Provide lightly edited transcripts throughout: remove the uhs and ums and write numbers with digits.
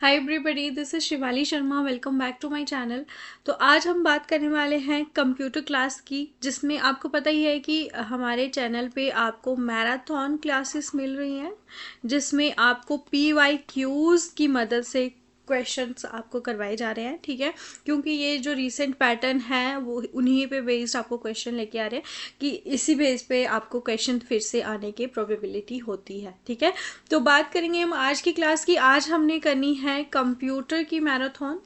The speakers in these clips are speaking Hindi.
Hi everybody, this is Shivali Sharma. Welcome back to my channel. तो आज हम बात करने वाले हैं कंप्यूटर क्लास की, जिसमें आपको पता ही है कि हमारे चैनल पे आपको मैराथन क्लासेस मिल रही हैं, जिसमें आपको PYQs की मदद से क्वेश्चंस आपको करवाए जा रहे हैं। ठीक है, क्योंकि ये जो रीसेंट पैटर्न है वो उन्हीं पे बेस्ड आपको क्वेश्चन लेके आ रहे हैं कि इसी बेस पे आपको क्वेश्चन फिर से आने की प्रोबेबिलिटी होती है। ठीक है, तो बात करेंगे हम आज की क्लास की। आज हमने करनी है कंप्यूटर की मैराथन।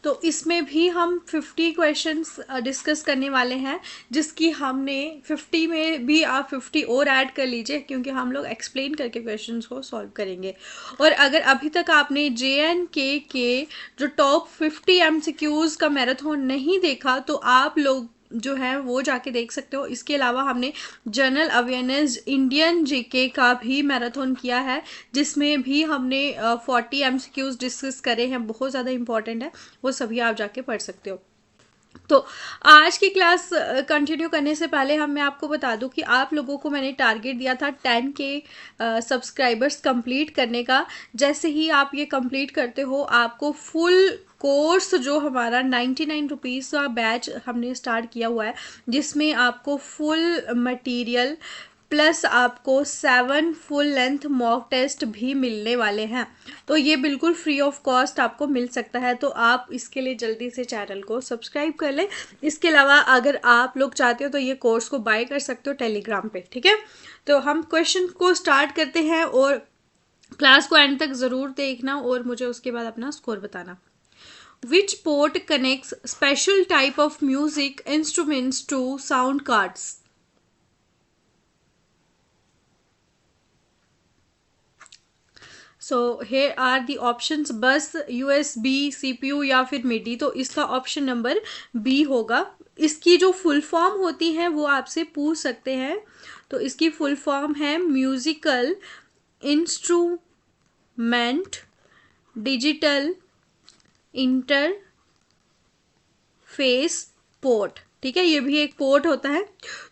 तो इसमें भी हम 50 क्वेश्चंस डिस्कस करने वाले हैं, जिसकी हमने 50 में भी आप 50 और ऐड कर लीजिए, क्योंकि हम लोग एक्सप्लेन करके क्वेश्चंस को सॉल्व करेंगे। और अगर अभी तक आपने JNK के जो टॉप 50 MCQs का मैराथन नहीं देखा, तो आप लोग जो है वो जाके देख सकते हो। इसके अलावा हमने जनरल अवेयरनेस इंडियन जीके का भी मैराथन किया है, जिसमें भी हमने 40 MCQs डिस्कस करे हैं, बहुत ज़्यादा इंपॉर्टेंट है, वो सभी आप जाके पढ़ सकते हो। तो आज की क्लास कंटिन्यू करने से पहले मैं आपको बता दूं कि आप लोगों को मैंने टारगेट दिया था 10K सब्सक्राइबर्स कंप्लीट करने का। जैसे ही आप ये कंप्लीट करते हो, आपको फुल कोर्स जो हमारा 99 रुपीज़ का बैच हमने स्टार्ट किया हुआ है, जिसमें आपको फुल मटेरियल प्लस आपको 7 फुल लेंथ मॉक टेस्ट भी मिलने वाले हैं। तो ये बिल्कुल फ्री ऑफ कॉस्ट आपको मिल सकता है, तो आप इसके लिए जल्दी से चैनल को सब्सक्राइब कर लें। इसके अलावा अगर आप लोग चाहते हो तो ये कोर्स को बाय कर सकते हो टेलीग्राम पे। ठीक है, तो हम क्वेश्चन को स्टार्ट करते हैं और क्लास को एंड तक ज़रूर देखना और मुझे उसके बाद अपना स्कोर बताना। Which port connects special type of music instruments to sound cards? So here are the options, बस USB CPU या फिर मिडी। तो इसका ऑप्शन नंबर बी होगा। इसकी जो फुल फॉर्म होती है वो आपसे पूछ सकते हैं। तो इसकी फुल फॉर्म है musical instrument digital interface port. ठीक है, ये भी एक पोर्ट होता है।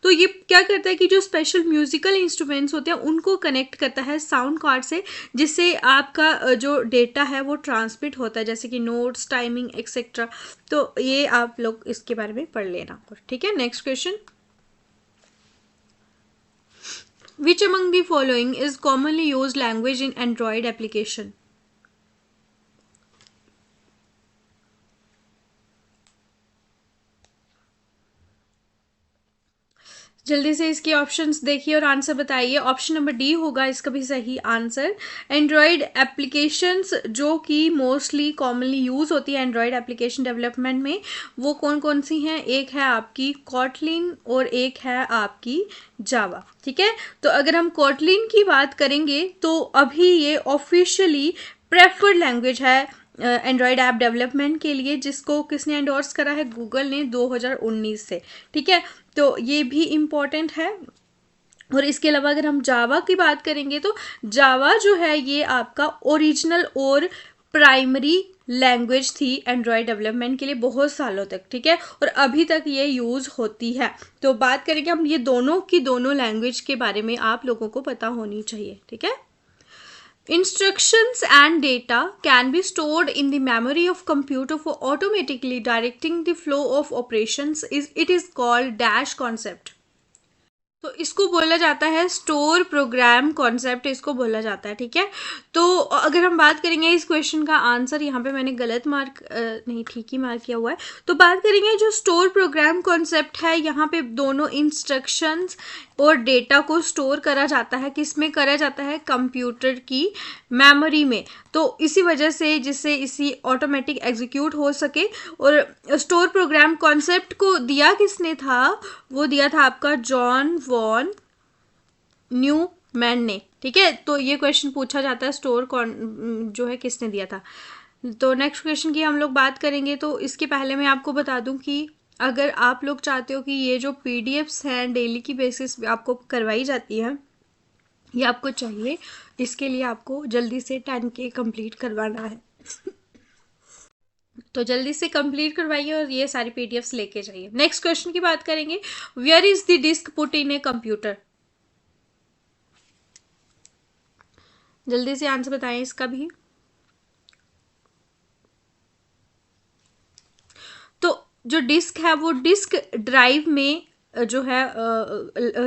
तो ये क्या करता है कि जो स्पेशल म्यूजिकल इंस्ट्रूमेंट्स होते हैं उनको कनेक्ट करता है साउंड कार्ड से, जिससे आपका जो डेटा है वो ट्रांसमिट होता है, जैसे कि नोट्स, टाइमिंग एक्सेट्रा। तो ये आप लोग इसके बारे में पढ़ लेना। ठीक है, next question. Which among the following is commonly used language in Android application? जल्दी से इसके ऑप्शंस देखिए और आंसर बताइए। ऑप्शन नंबर डी होगा इसका भी सही आंसर। एंड्रॉयड एप्लीकेशंस जो कि मोस्टली कॉमनली यूज़ होती है एंड्रॉयड एप्लीकेशन डेवलपमेंट में, वो कौन कौन सी हैं? एक है आपकी कॉटलिन और एक है आपकी जावा। ठीक है, तो अगर हम कॉटलिन की बात करेंगे तो अभी ये ऑफिशियली प्रेफर्ड लैंग्वेज है एंड्रॉयड ऐप डेवलपमेंट के लिए, जिसको किसने एंडोर्स करा है? गूगल ने 2019 से। ठीक है, तो ये भी इम्पॉर्टेंट है। और इसके अलावा अगर हम जावा की बात करेंगे तो जावा जो है ये आपका ओरिजिनल और प्राइमरी लैंग्वेज थी एंड्रॉयड डेवलपमेंट के लिए बहुत सालों तक। ठीक है, और अभी तक ये यूज़ होती है। तो बात करेंगे हम ये दोनों की, दोनों लैंग्वेज के बारे में आप लोगों को पता होनी चाहिए। ठीक है, instructions and data can be stored in the memory of computer for automatically directing the flow of operations. It is called dash concept. तो इसको बोला जाता है स्टोर प्रोग्राम कॉन्सेप्ट, इसको बोला जाता है। ठीक है, तो अगर हम बात करेंगे इस क्वेश्चन का आंसर, यहाँ पे मैंने गलत मार्क नहीं, ठीक ही मार्क किया हुआ है। तो बात करेंगे जो स्टोर प्रोग्राम कॉन्सेप्ट है, यहाँ पे दोनों इंस्ट्रक्शंस और डेटा को स्टोर करा जाता है। किस में करा जाता है? कंप्यूटर की मेमोरी में। तो इसी वजह से जिससे इसी ऑटोमेटिक एग्जीक्यूट हो सके। और स्टोर प्रोग्राम कॉन्सेप्ट को दिया किसने था? वो दिया था आपका जॉन वॉन न्यूमैन ने। ठीक है, तो ये क्वेश्चन पूछा जाता है स्टोर जो है किसने दिया था। तो नेक्स्ट क्वेश्चन की हम लोग बात करेंगे। तो इसके पहले मैं आपको बता दूं कि अगर आप लोग चाहते हो कि ये जो PDFs हैं डेली की बेसिस पे आपको करवाई जाती है, ये आपको चाहिए, इसके लिए आपको जल्दी से 10K कंप्लीट करवाना है। तो जल्दी से कंप्लीट करवाइए और ये सारी PDFs लेके जाइए। नेक्स्ट क्वेश्चन की बात करेंगे। Where is the disk put in a computer? जल्दी से आंसर बताएं इसका भी। जो डिस्क है वो डिस्क ड्राइव में जो है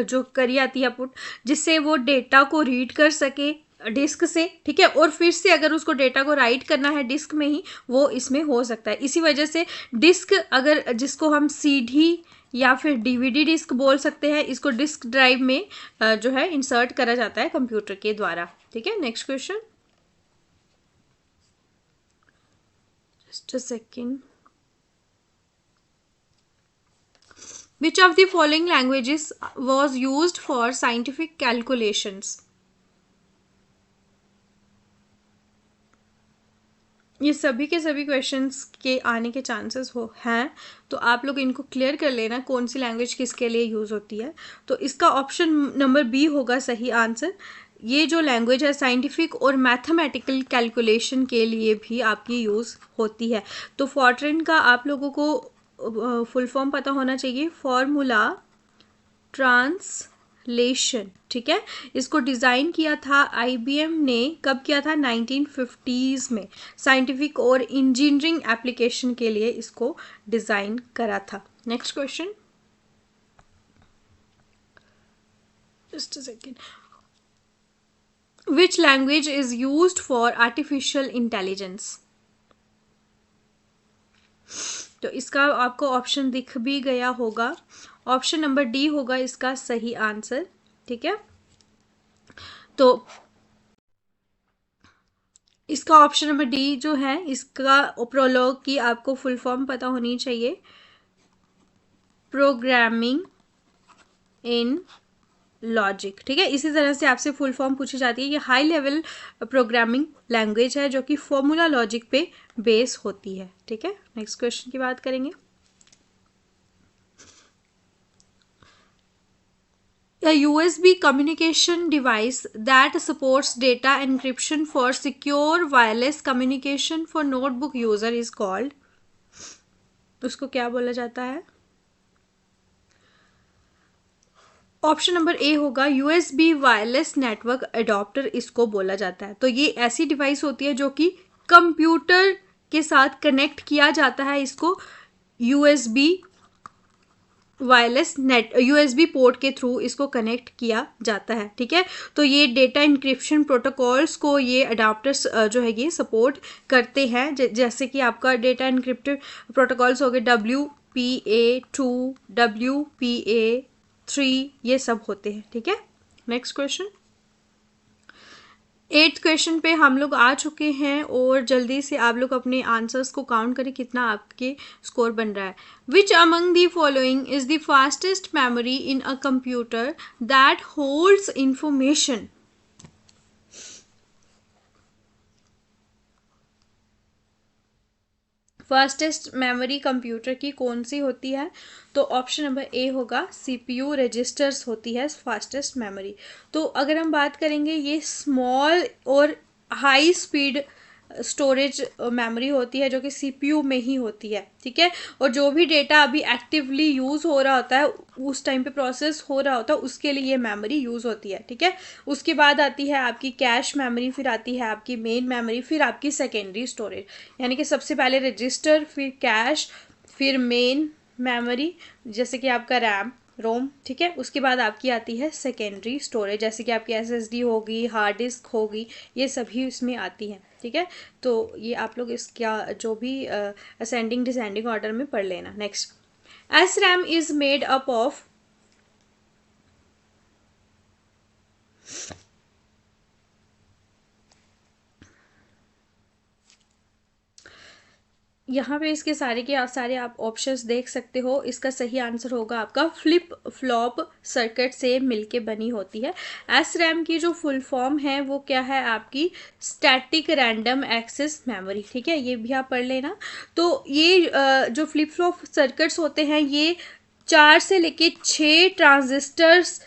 जो करी आती है पुट, जिससे वो डेटा को रीड कर सके डिस्क से, ठीक है, और फिर से अगर उसको डेटा को राइट करना है डिस्क में ही, वो इसमें हो सकता है। इसी वजह से डिस्क, अगर जिसको हम सीडी या फिर डीवीडी डिस्क बोल सकते हैं, इसको डिस्क ड्राइव में जो है इंसर्ट करा जाता है कंप्यूटर के द्वारा, ठीक है। Next question, just a second. Which of the following languages was used for scientific calculations? ये सभी के सभी क्वेश्चंस के आने के चांसेस हैं, तो आप लोग इनको क्लियर कर लेना कौन सी लैंग्वेज किसके लिए यूज़ होती है। तो इसका ऑप्शन नंबर बी होगा सही आंसर। ये जो लैंग्वेज है साइंटिफिक और मैथमेटिकल कैलकुलेशन के लिए भी आपकी यूज़ होती है। तो फॉर्ट्रेन का आप लोगों को फुल फॉर्म पता होना चाहिए, फॉर्मूला ट्रांसलेशन, ठीक है। इसको डिज़ाइन किया था IBM ने, कब किया था, 1950s में, साइंटिफिक और इंजीनियरिंग एप्लीकेशन के लिए इसको डिज़ाइन करा था। Next question, just a second. Which language is used for artificial intelligence? तो इसका आपको ऑप्शन दिख भी गया होगा, ऑप्शन नंबर डी होगा इसका सही आंसर, ठीक है। तो इसका ऑप्शन नंबर डी जो है, इसका प्रोलॉग की आपको फुल फॉर्म पता होनी चाहिए, प्रोग्रामिंग इन लॉजिक, ठीक है। इसी तरह से आपसे फुल फॉर्म पूछी जाती है। ये हाई लेवल प्रोग्रामिंग लैंग्वेज है जो कि फॉर्मूला लॉजिक पे बेस होती है, ठीक है। नेक्स्ट क्वेश्चन की बात करेंगे। A USB communication device that supports data encryption for secure wireless communication for notebook user is called, उसको क्या बोला जाता है? ऑप्शन नंबर ए होगा USB वायरलेस नेटवर्क अडॉप्टर, इसको बोला जाता है। तो ये ऐसी डिवाइस होती है जो कि कंप्यूटर के साथ कनेक्ट किया जाता है, इसको USB wireless net USB port के थ्रू इसको कनेक्ट किया जाता है, ठीक है। तो ये डेटा इंक्रिप्शन प्रोटोकॉल्स को ये अडाप्टर्स जो है ये सपोर्ट करते हैं, जैसे कि आपका डेटा इंक्रिप्टेड प्रोटोकॉल्स हो गए WPA2, WPA3, ये सब होते हैं, ठीक है। नेक्स्ट क्वेश्चन, 8th क्वेश्चन पे हम लोग आ चुके हैं, और जल्दी से आप लोग अपने आंसर्स को काउंट करें कितना आपके स्कोर बन रहा है। Which among the following is the fastest memory in a computer that holds information? Fastest memory computer की कौन सी होती है? तो ऑप्शन नंबर ए होगा CPU रजिस्टर्स होती है फास्टेस्ट मेमोरी। तो अगर हम बात करेंगे, ये स्मॉल और हाई स्पीड स्टोरेज मेमोरी होती है जो कि CPU में ही होती है, ठीक है। और जो भी डेटा अभी एक्टिवली यूज़ हो रहा होता है, उस टाइम पे प्रोसेस हो रहा होता है, उसके लिए ये मेमोरी यूज़ होती है, ठीक है। उसके बाद आती है आपकी कैश मेमोरी, फिर आती है आपकी मेन मेमोरी, फिर आपकी सेकेंडरी स्टोरेज, यानी कि सबसे पहले रजिस्टर, फिर कैश, फिर मेन मेमोरी जैसे कि आपका रैम रोम, ठीक है। उसके बाद आपकी आती है सेकेंडरी स्टोरेज, जैसे कि आपकी SSD होगी, हार्ड डिस्क होगी, ये सभी इसमें आती हैं, ठीक है। तो ये आप लोग इसका जो भी असेंडिंग डिसेंडिंग ऑर्डर में पढ़ लेना। Next, SRAM is made up of, यहाँ पे इसके सारे के सारे आप ऑप्शंस देख सकते हो। इसका सही आंसर होगा आपका फ्लिप फ्लॉप सर्किट से मिलके बनी होती है। SRAM की जो फुल फॉर्म है वो क्या है आपकी, स्टैटिक रैंडम एक्सेस मेमोरी, ठीक है, ये भी आप पढ़ लेना। तो ये जो फ्लिप फ्लॉप सर्किट्स होते हैं, ये 4 से लेके 6 ट्रांजिस्टर्स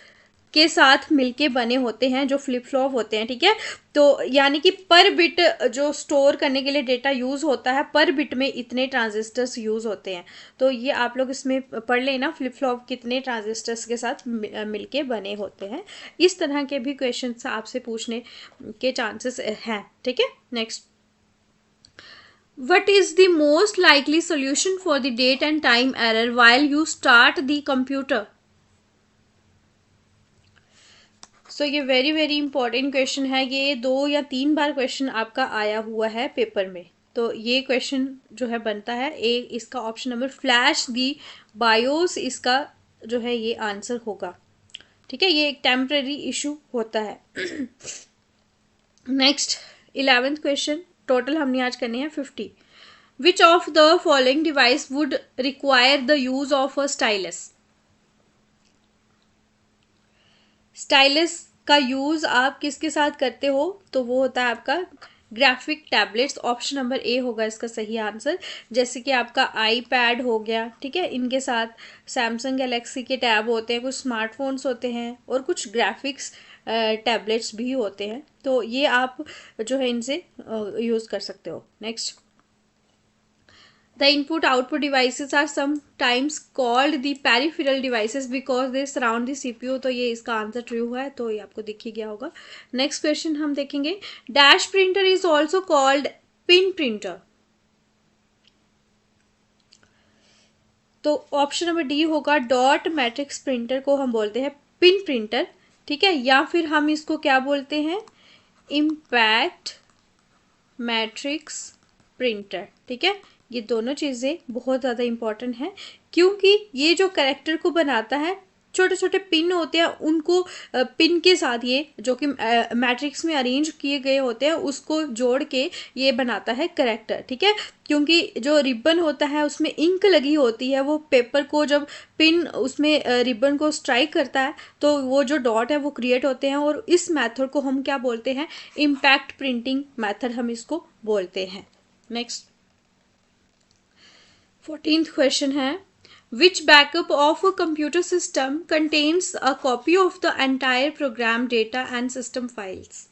के साथ मिलके बने होते हैं जो फ्लिप फ्लॉप होते हैं, ठीक है। तो यानी कि पर बिट जो स्टोर करने के लिए डेटा यूज़ होता है, पर बिट में इतने ट्रांजिस्टर्स यूज़ होते हैं। तो ये आप लोग इसमें पढ़ लेना, फ्लिप फ्लॉप कितने ट्रांजिस्टर्स के साथ मिलके बने होते हैं। इस तरह के भी क्वेश्चन आपसे पूछने के चांसेस हैं, ठीक है। Next, What is the most likely solution for the date and time error while you start the computer? सो ये वेरी वेरी इंपॉर्टेंट क्वेश्चन है। ये 2 या 3 बार क्वेश्चन आपका आया हुआ है पेपर में। तो ये क्वेश्चन जो है बनता है ए, इसका ऑप्शन नंबर फ्लैश दी बायोस इसका जो है ये आंसर होगा। ठीक है, ये एक टेम्पररी इशू होता है। नेक्स्ट 11th क्वेश्चन, टोटल हमने आज करने हैं 50। Which of the following device would require the use of a stylus? Stylus का यूज आप किसके साथ करते हो? तो वो होता है आपका graphic tablets. Option number A होगा इसका सही आंसर। जैसे कि आपका आईपैड हो गया, ठीक है, इनके साथ सैमसंग गैलेक्सी के टैब होते हैं, कुछ स्मार्टफोन्स होते हैं और कुछ ग्राफिक्स टैबलेट्स भी होते हैं। तो ये आप जो है इनसे यूज़ कर सकते हो। Next, the input output devices are sometimes called the peripheral devices because they surround the CPU। तो ये इसका आंसर ट्रू है, तो ये आपको दिख ही गया होगा। नेक्स्ट क्वेश्चन हम देखेंगे, dash printer is also called pin printer. तो ऑप्शन नंबर डी होगा, डॉट मैट्रिक्स प्रिंटर को हम बोलते हैं पिन प्रिंटर। ठीक है, या फिर हम इसको क्या बोलते हैं, इम्पैक्ट मैट्रिक्स प्रिंटर। ठीक है, ये दोनों चीज़ें बहुत ज़्यादा इम्पॉर्टेंट हैं क्योंकि ये जो कैरेक्टर को बनाता है, छोटे छोटे पिन होते हैं, उनको पिन के साथ ये जो कि मैट्रिक्स में अरेंज किए गए होते हैं उसको जोड़ के ये बनाता है कैरेक्टर। ठीक है, क्योंकि जो रिबन होता है उसमें इंक लगी होती है, वो पेपर को जब पिन उसमें रिबन को स्ट्राइक करता है तो वो जो डॉट है वो क्रिएट होते हैं, और इस मेथड को हम क्या बोलते हैं, इम्पैक्ट प्रिंटिंग मेथड हम इसको बोलते हैं। नेक्स्ट 14th क्वेश्चन है, which backup of a computer system contains a copy of the entire program data and system files?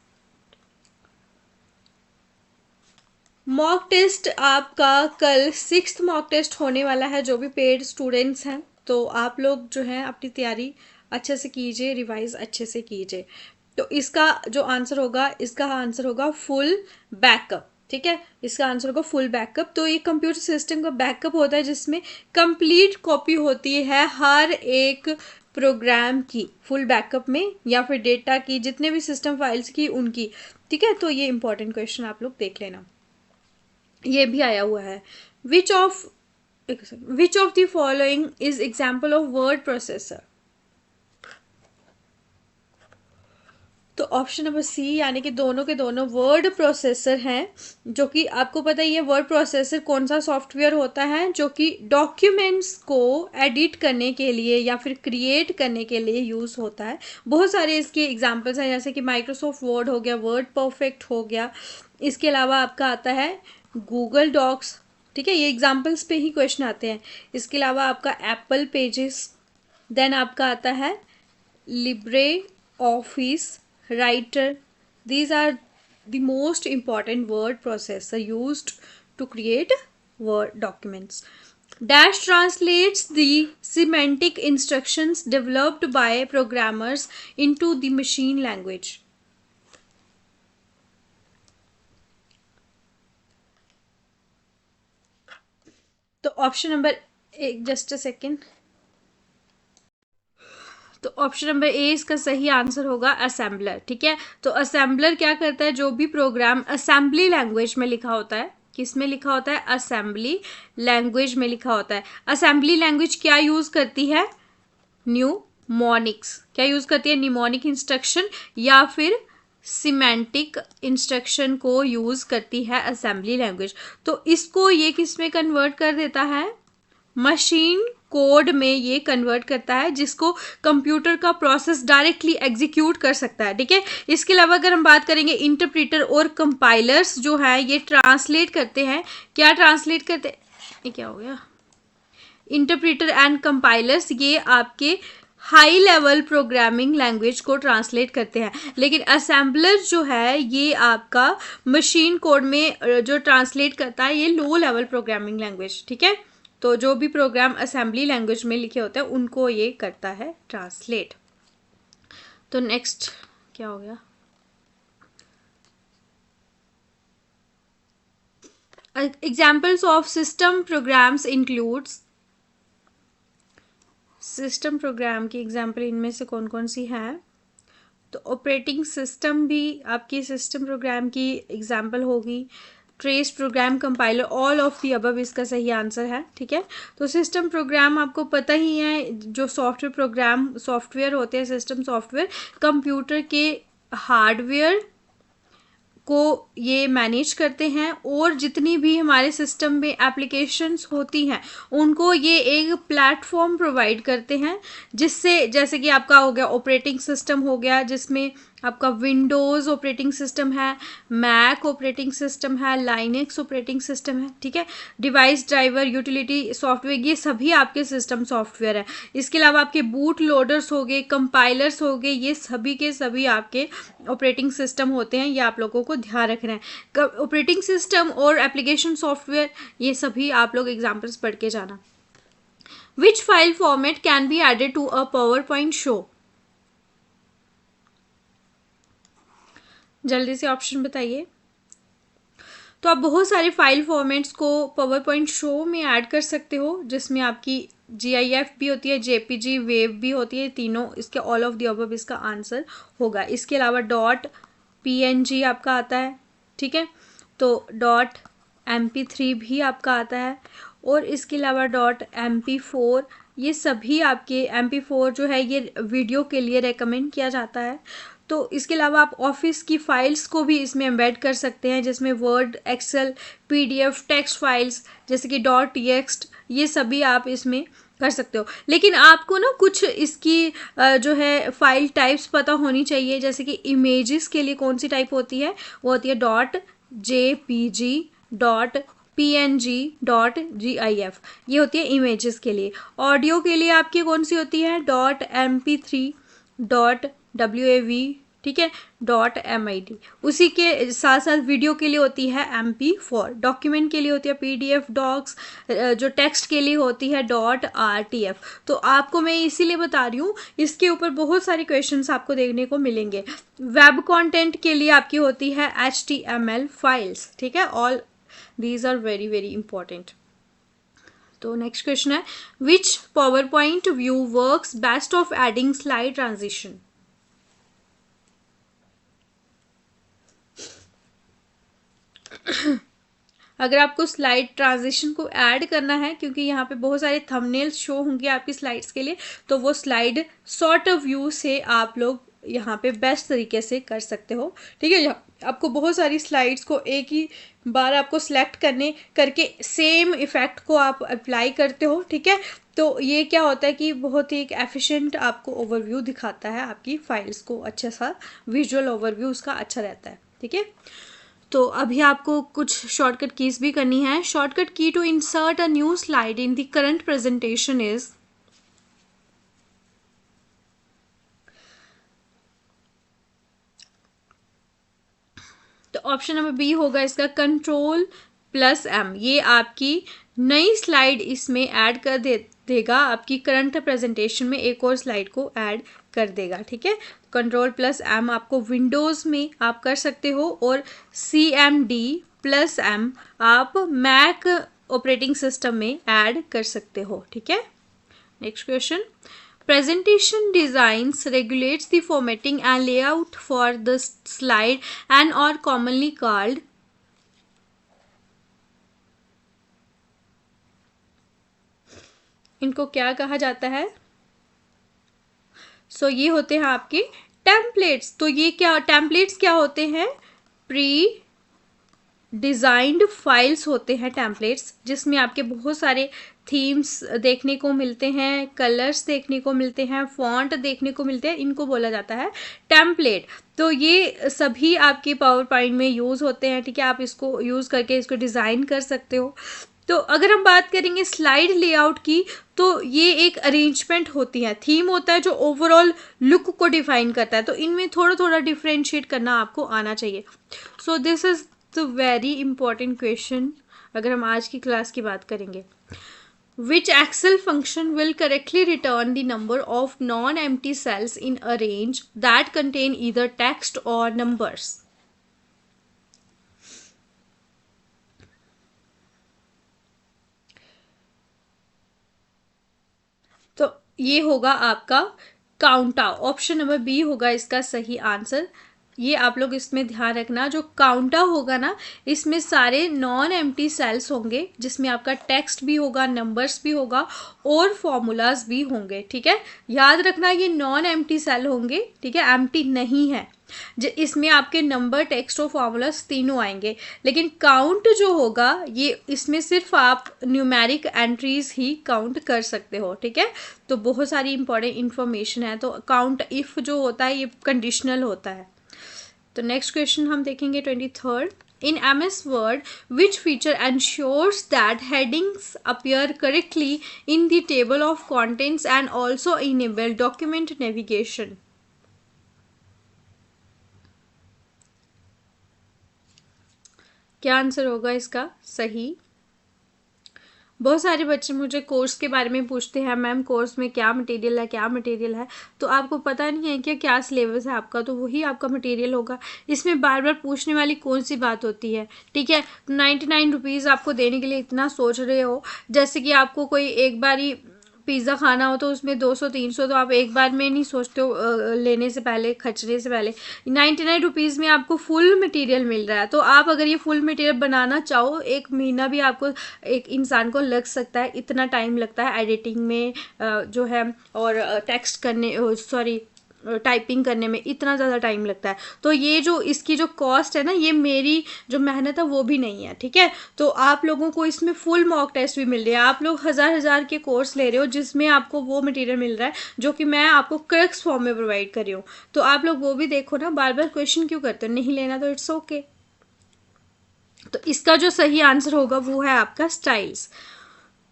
Mock test आपका कल 6th मॉक टेस्ट होने वाला है। जो भी पेड स्टूडेंट्स हैं तो आप लोग जो है अपनी तैयारी अच्छे से कीजिए, रिवाइज अच्छे से कीजिए। तो इसका जो आंसर होगा, इसका आंसर होगा फुल बैकअप। ठीक है, इसका आंसर होगा फुल बैकअप। तो ये कंप्यूटर सिस्टम का बैकअप होता है जिसमें कंप्लीट कॉपी होती है हर एक प्रोग्राम की, फुल बैकअप में, या फिर डेटा की, जितने भी सिस्टम फाइल्स की उनकी। ठीक है, तो ये इंपॉर्टेंट क्वेश्चन आप लोग देख लेना। ये भी आया हुआ है, which of the following is example of word processor? तो ऑप्शन नंबर सी यानी कि दोनों के दोनों वर्ड प्रोसेसर हैं, जो कि आपको पता ही है वर्ड प्रोसेसर कौन सा सॉफ्टवेयर होता है जो कि डॉक्यूमेंट्स को एडिट करने के लिए या फिर क्रिएट करने के लिए यूज़ होता है। बहुत सारे इसके एग्जांपल्स हैं, जैसे कि माइक्रोसॉफ्ट वर्ड हो गया, वर्ड परफेक्ट हो गया, इसके अलावा आपका आता है गूगल डॉक्स। ठीक है, ये एग्जाम्पल्स पे ही क्वेश्चन आते हैं। इसके अलावा आपका एप्पल पेजेस, देन आपका आता है Libre office writer। These are the most important word processor used to create word documents. Dash translates the semantic instructions developed by programmers into the machine language। तो ऑप्शन नंबर एक, जस्ट अ सेकेंड, तो ऑप्शन नंबर ए इसका सही आंसर होगा असेंबलर। ठीक है, तो असेंबलर क्या करता है, जो भी प्रोग्राम असेंबली लैंग्वेज में लिखा होता है, किस में लिखा होता है, असेंबली लैंग्वेज में लिखा होता है। असेंबली लैंग्वेज क्या यूज करती है, न्यूमोनिक्स। क्या यूज करती है, निमोनिक इंस्ट्रक्शन या फिर सिमेंटिक इंस्ट्रक्शन को यूज करती है असेंबली लैंग्वेज। तो इसको ये किस में कन्वर्ट कर देता है, मशीन कोड में ये कन्वर्ट करता है, जिसको कंप्यूटर का प्रोसेस डायरेक्टली एग्जीक्यूट कर सकता है। ठीक है, इसके अलावा अगर हम बात करेंगे इंटरप्रीटर और कंपाइलर्स जो है ये ट्रांसलेट करते हैं, क्या ट्रांसलेट करते, ये क्या हो गया, इंटरप्रीटर एंड कंपाइलर्स ये आपके हाई लेवल प्रोग्रामिंग लैंग्वेज को ट्रांसलेट करते हैं, लेकिन असेंबलर जो है ये आपका मशीन कोड में जो ट्रांसलेट करता है ये लो लेवल प्रोग्रामिंग लैंग्वेज। ठीक है, तो जो भी प्रोग्राम असेंबली लैंग्वेज में लिखे होते हैं उनको ये करता है ट्रांसलेट। तो नेक्स्ट क्या हो गया, examples of system programs includes, system program की एग्जाम्पल इनमें से कौन कौन सी है? तो ऑपरेटिंग सिस्टम भी आपकी सिस्टम प्रोग्राम की एग्जाम्पल होगी। Trace program compiler, all of the above इसका सही आंसर है। ठीक है, तो सिस्टम प्रोग्राम आपको पता ही है, जो सॉफ्टवेयर प्रोग्राम सॉफ्टवेयर होते हैं, सिस्टम सॉफ्टवेयर कंप्यूटर के हार्डवेयर को ये मैनेज करते हैं, और जितनी भी हमारे सिस्टम में एप्लीकेशंस होती हैं उनको ये एक प्लेटफॉर्म प्रोवाइड करते हैं, जिससे जैसे कि आपका हो गया ऑपरेटिंग सिस्टम हो गया, जिसमें आपका विंडोज़ ऑपरेटिंग सिस्टम है, मैक ऑपरेटिंग सिस्टम है, लाइनेक्स ऑपरेटिंग सिस्टम है। ठीक है, डिवाइस ड्राइवर, यूटिलिटी सॉफ्टवेयर, ये सभी आपके सिस्टम सॉफ्टवेयर है। इसके अलावा आपके बूट लोडर्स हो गए, कंपाइलर्स हो गए, ये सभी के सभी आपके ऑपरेटिंग सिस्टम होते हैं। ये आप लोगों को ध्यान रखना है। ऑपरेटिंग सिस्टम और एप्लीकेशन सॉफ्टवेयर, ये सभी आप लोग एग्जाम्पल्स पढ़ के जाना। Which file format can be added to a PowerPoint show? जल्दी से ऑप्शन बताइए। तो आप बहुत सारे फाइल फॉर्मेट्स को पावर पॉइंट शो में ऐड कर सकते हो, जिसमें आपकी GIF भी होती है, JPG, वेव भी होती है, तीनों इसके ऑल ऑफ द अबव इसका आंसर होगा। इसके अलावा .png आपका आता है। ठीक है, तो .mp3 भी आपका आता है, और इसके अलावा .mp4, ये सभी आपके MP4 जो है ये वीडियो के लिए रेकमेंड किया जाता है। तो इसके अलावा आप ऑफिस की फाइल्स को भी इसमें एम्बेड कर सकते हैं, जिसमें Word, Excel, PDF, text files जैसे कि .txt, ये सभी आप इसमें कर सकते हो। लेकिन आपको ना कुछ इसकी जो है फाइल टाइप्स पता होनी चाहिए, जैसे कि इमेजेस के लिए कौन सी टाइप होती है, वो होती है .jpg, .png, .gif, ये होती है इमेजेस के लिए। ऑडियो के लिए आपकी कौन सी होती है, .mp3, .wav, ठीक है, .mid। उसी के साथ साथ वीडियो के लिए होती है MP4, डॉक्यूमेंट के लिए होती है PDF, डॉक्स, जो टेक्स्ट के लिए होती है .rtf। तो आपको मैं इसीलिए बता रही हूँ, इसके ऊपर बहुत सारे क्वेश्चंस आपको देखने को मिलेंगे। वेब कंटेंट के लिए आपकी होती है HTML फाइल्स। ठीक है, all these are very very important. तो नेक्स्ट क्वेश्चन है, which PowerPoint view works best of adding slide transition? अगर आपको स्लाइड ट्रांजिशन को ऐड करना है, क्योंकि यहाँ पे बहुत सारे थंबनेल्स शो होंगे आपकी स्लाइड्स के लिए, तो वो स्लाइड सॉर्ट ऑफ व्यू से आप लोग यहाँ पे बेस्ट तरीके से कर सकते हो। ठीक है, आपको बहुत सारी स्लाइड्स को एक ही बार आपको सिलेक्ट करके सेम इफेक्ट को आप अप्लाई करते हो। ठीक है, तो ये क्या होता है कि बहुत ही एक एफिशिएंट आपको ओवरव्यू दिखाता है, आपकी फाइल्स को अच्छा सा विजुअल ओवरव्यू उसका अच्छा रहता है। ठीक है, तो अभी आपको कुछ शॉर्टकट कीज भी करनी है। Shortcut key to insert a new slide in the current presentation is, तो ऑप्शन नंबर बी होगा इसका Ctrl+M। ये आपकी नई स्लाइड इसमें ऐड कर देगा, आपकी करंट प्रेजेंटेशन में एक और स्लाइड को ऐड कर देगा। ठीक है, Ctrl+M आपको विंडोज़ में आप कर सकते हो, और CMD+M आप मैक ऑपरेटिंग सिस्टम में ऐड कर सकते हो। ठीक है, next question, presentation designs regulates the formatting and layout for the slide and are commonly called, इनको क्या कहा जाता है? सो ये होते हैं आपके टेम्पलेट्स। तो ये क्या टेम्पलेट्स क्या होते हैं? प्री डिज़ाइंड फाइल्स होते हैं टेम्पलेट्स, जिसमें आपके बहुत सारे थीम्स देखने को मिलते हैं, कलर्स देखने को मिलते हैं, फॉन्ट देखने को मिलते हैं, इनको बोला जाता है टेम्पलेट। तो ये सभी आपके पावर पॉइंट में यूज़ होते हैं। ठीक है, आप इसको यूज़ करके इसको डिज़ाइन कर सकते हो। तो अगर हम बात करेंगे स्लाइड लेआउट की, तो ये एक अरेंजमेंट होती है, थीम होता है जो ओवरऑल लुक को डिफाइन करता है। तो इनमें थोड़ा थोड़ा डिफ्रेंशिएट करना आपको आना चाहिए। So this is the very important question अगर हम आज की क्लास की बात करेंगे। Which Excel function will correctly return the number of non-empty cells in a range that contain either text or numbers? ये होगा आपका काउंटा। ऑप्शन नंबर बी होगा इसका सही आंसर। ये आप लोग इसमें ध्यान रखना, जो काउंटा होगा ना, इसमें सारे नॉन एम्प्टी सेल्स होंगे जिसमें आपका टेक्स्ट भी होगा, नंबर्स भी होगा और फॉर्मूलाज भी होंगे। ठीक है, याद रखना ये नॉन एम्प्टी सेल होंगे। ठीक है, एम्प्टी नहीं है। इसमें आपके नंबर, टेक्स्ट और फॉर्मूलाज तीनों आएंगे। लेकिन काउंट जो होगा ये इसमें सिर्फ आप न्यूमेरिक एंट्रीज ही काउंट कर सकते हो। ठीक है, तो बहुत सारी इंपॉर्टेंट इंफॉर्मेशन है। तो काउंट इफ जो होता है ये कंडीशनल होता है। तो नेक्स्ट क्वेश्चन हम देखेंगे 23rd। In MS Word, which feature ensures that headings appear correctly in the table of contents and also enable document navigation? क्या आंसर होगा इसका सही? बहुत सारे बच्चे मुझे कोर्स के बारे में पूछते हैं, मैम कोर्स में क्या मटेरियल है, क्या मटेरियल है। तो आपको पता नहीं है कि क्या सिलेबस है आपका, तो वही आपका मटेरियल होगा। इसमें बार बार पूछने वाली कौन सी बात होती है। ठीक है, 99 रुपीज़ आपको देने के लिए इतना सोच रहे हो, जैसे कि आपको कोई एक बार ही पिज़्ज़ा खाना हो तो उसमें 200-300 तो आप एक बार में नहीं सोचते हो लेने से पहले, खर्चने से पहले। 99 रुपीज़ में आपको फुल मटेरियल मिल रहा है। तो आप अगर ये फुल मटेरियल बनाना चाहो, 1 महीना भी आपको एक इंसान को लग सकता है। इतना टाइम लगता है एडिटिंग में जो है, और टेक्स्ट करने, सॉरी टाइपिंग करने में इतना ज़्यादा टाइम लगता है। तो ये जो इसकी जो कॉस्ट है ना, ये मेरी जो मेहनत है वो भी नहीं है। ठीक है, तो आप लोगों को इसमें फुल मॉक टेस्ट भी मिल रही है। आप लोग हज़ार के कोर्स ले रहे हो जिसमें आपको वो मटेरियल मिल रहा है जो कि मैं आपको क्रक्स फॉर्म में प्रोवाइड कर रही हूँ। तो आप लोग वो भी देखो ना, बार बार क्वेश्चन क्यों करते हो? नहीं लेना तो इट्स ओके। तो इसका जो सही आंसर होगा वो है आपका स्टाइल्स।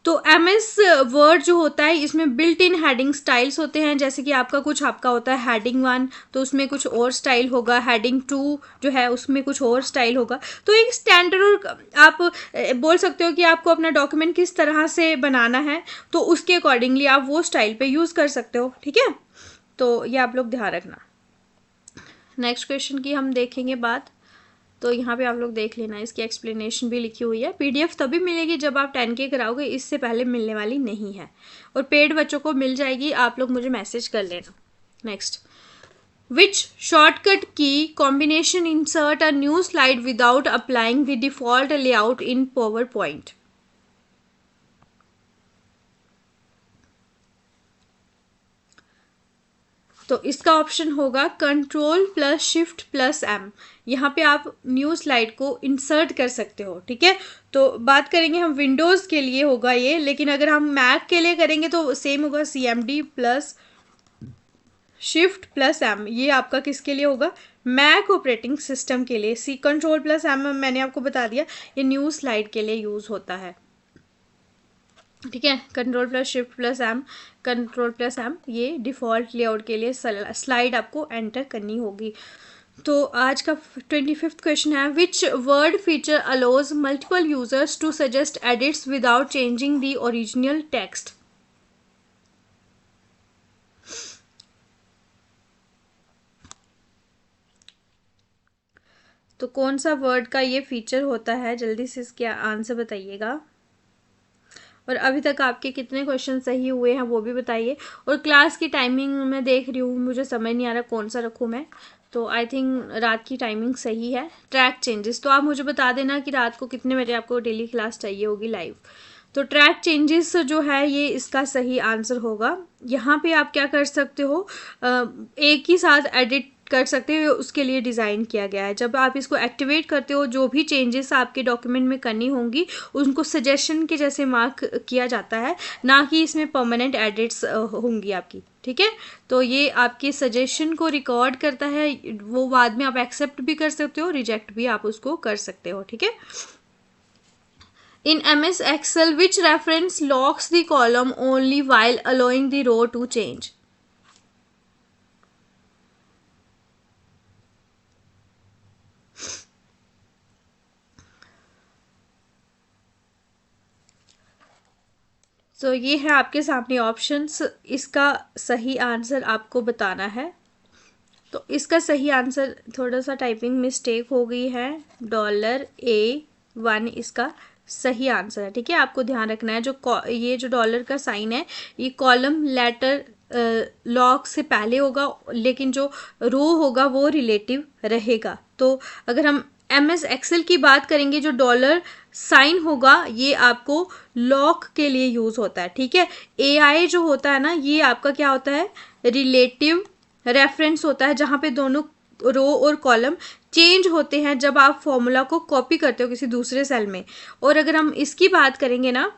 तो MS वर्ड जो होता है इसमें बिल्ट इन हेडिंग स्टाइल्स होते हैं। जैसे कि आपका होता है हेडिंग 1 तो उसमें कुछ और स्टाइल होगा, हेडिंग 2 जो है उसमें कुछ और स्टाइल होगा। तो एक स्टैंडर्ड आप बोल सकते हो कि आपको अपना डॉक्यूमेंट किस तरह से बनाना है, तो उसके अकॉर्डिंगली आप वो स्टाइल पे यूज़ कर सकते हो। ठीक है, तो ये आप लोग ध्यान रखना। नेक्स्ट क्वेश्चन की हम देखेंगे बात। तो यहाँ पे आप लोग देख लेना, इसकी एक्सप्लेनेशन भी लिखी हुई है। PDF तभी मिलेगी जब आप 10K कराओगे, इससे पहले मिलने वाली नहीं है। और पेड बच्चों को मिल जाएगी, आप लोग मुझे मैसेज कर लेना। नेक्स्ट, विच शॉर्टकट की combination insert a new slide without applying the default layout in power point? तो इसका ऑप्शन होगा Ctrl+Shift+M। यहाँ पे आप न्यू स्लाइड को इंसर्ट कर सकते हो। ठीक है, तो बात करेंगे हम विंडोज़ के लिए होगा ये, लेकिन अगर हम मैक के लिए करेंगे तो सेम होगा, CMD+Shift+M। ये आपका किसके लिए होगा? मैक ऑपरेटिंग सिस्टम के लिए। Ctrl+M मैंने आपको बता दिया, ये न्यू स्लाइड के लिए यूज़ होता है। ठीक है, Ctrl+Shift+M, Ctrl+M ये डिफ़ॉल्ट लेआउट के लिए स्लाइड आपको एंटर करनी होगी। तो आज का 25th क्वेश्चन है, which Word feature allows multiple users to suggest edits without changing the original text? तो कौन सा वर्ड का ये फीचर होता है? जल्दी से इसके आंसर बताइएगा। और अभी तक आपके कितने क्वेश्चन सही हुए हैं वो भी बताइए। और क्लास की टाइमिंग मैं देख रही हूँ, मुझे समझ नहीं आ रहा कौन सा रखूँ मैं। तो आई थिंक रात की टाइमिंग सही है। ट्रैक चेंजेस तो आप मुझे बता देना कि रात को कितने बजे आपको डेली क्लास चाहिए होगी लाइव। तो ट्रैक चेंजेस जो है ये इसका सही आंसर होगा। यहाँ पे आप क्या कर सकते हो, एक ही साथ एडिट कर सकते हो, उसके लिए डिज़ाइन किया गया है। जब आप इसको एक्टिवेट करते हो, जो भी चेंजेस आपके डॉक्यूमेंट में करनी होंगी उनको सजेशन के जैसे मार्क किया जाता है, ना कि इसमें परमानेंट एडिट्स होंगी आपकी। ठीक है, तो ये आपके सजेशन को रिकॉर्ड करता है, वो बाद में आप एक्सेप्ट भी कर सकते हो, रिजेक्ट भी आप उसको कर सकते हो। ठीक है, in MS Excel which reference locks the column only while allowing the row to change? तो ये है आपके सामने ऑप्शंस, इसका सही आंसर आपको बताना है। तो इसका सही आंसर, थोड़ा सा टाइपिंग मिस्टेक हो गई है, $A1 इसका सही आंसर है। ठीक है, आपको ध्यान रखना है ये जो डॉलर का साइन है ये कॉलम लेटर लॉग से पहले होगा, लेकिन जो रो होगा वो रिलेटिव रहेगा। तो अगर हम MS एक्सेल की बात करेंगे, जो डॉलर साइन होगा ये आपको लॉग के लिए यूज होता है। ठीक है, AI जो होता है ना, ये आपका क्या होता है, रिलेटिव रेफरेंस होता है, जहाँ पे दोनों रो और कॉलम चेंज होते हैं जब आप फॉर्मूला को कॉपी करते हो किसी दूसरे सेल में। और अगर हम इसकी बात करेंगे ना,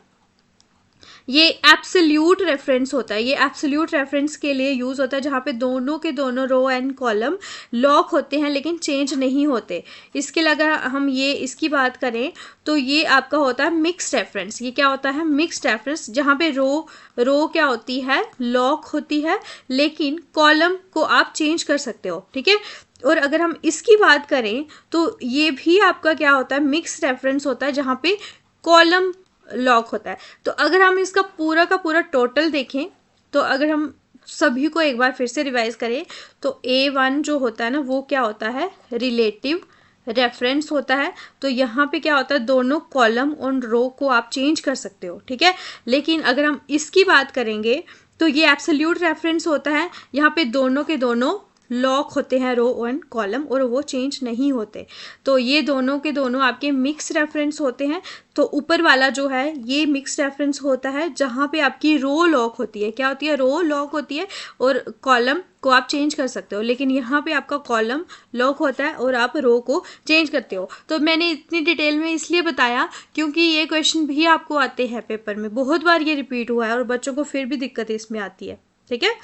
ये एब्सोल्यूट रेफरेंस होता है। ये एब्सोल्यूट रेफरेंस के लिए यूज होता है जहाँ पे दोनों के दोनों रो एंड कॉलम लॉक होते हैं लेकिन चेंज नहीं होते। इसके लिए अगर हम ये इसकी बात करें तो ये आपका होता है मिक्स्ड रेफरेंस। ये क्या होता है, मिक्स्ड रेफरेंस, जहाँ पे रो क्या होती है, लॉक होती है, लेकिन कॉलम को आप चेंज कर सकते हो। ठीक है, और अगर हम इसकी बात करें तो ये भी आपका क्या होता है, मिक्स रेफरेंस होता है, जहाँ पे कॉलम लॉक होता है। तो अगर हम इसका पूरा का पूरा टोटल देखें, तो अगर हम सभी को एक बार फिर से रिवाइज करें तो A1 जो होता है ना, वो क्या होता है, रिलेटिव रेफरेंस होता है। तो यहाँ पे क्या होता है, दोनों कॉलम और रो को आप चेंज कर सकते हो। ठीक है, लेकिन अगर हम इसकी बात करेंगे तो ये एब्सोल्यूट रेफरेंस होता है, यहाँ पे दोनों के दोनों लॉक होते हैं, रो एंड कॉलम, और वो चेंज नहीं होते। तो ये दोनों के दोनों आपके मिक्स रेफरेंस होते हैं। तो ऊपर वाला जो है ये मिक्स रेफरेंस होता है, जहाँ पे आपकी रो लॉक होती है। क्या होती है, रो लॉक होती है और कॉलम को आप चेंज कर सकते हो, लेकिन यहाँ पे आपका कॉलम लॉक होता है और आप रो को चेंज करते हो। तो मैंने इतनी डिटेल में इसलिए बताया क्योंकि ये क्वेश्चन भी आपको आते हैं पेपर में, बहुत बार ये रिपीट हुआ है और बच्चों को फिर भी दिक्कत इसमें आती है। ठीक है,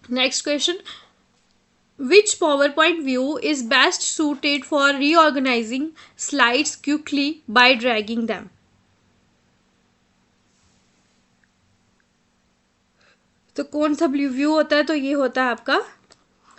next question, which PowerPoint view is best suited for reorganizing slides quickly by dragging them? तो कौन सा व्यू होता है, तो ये होता है आपका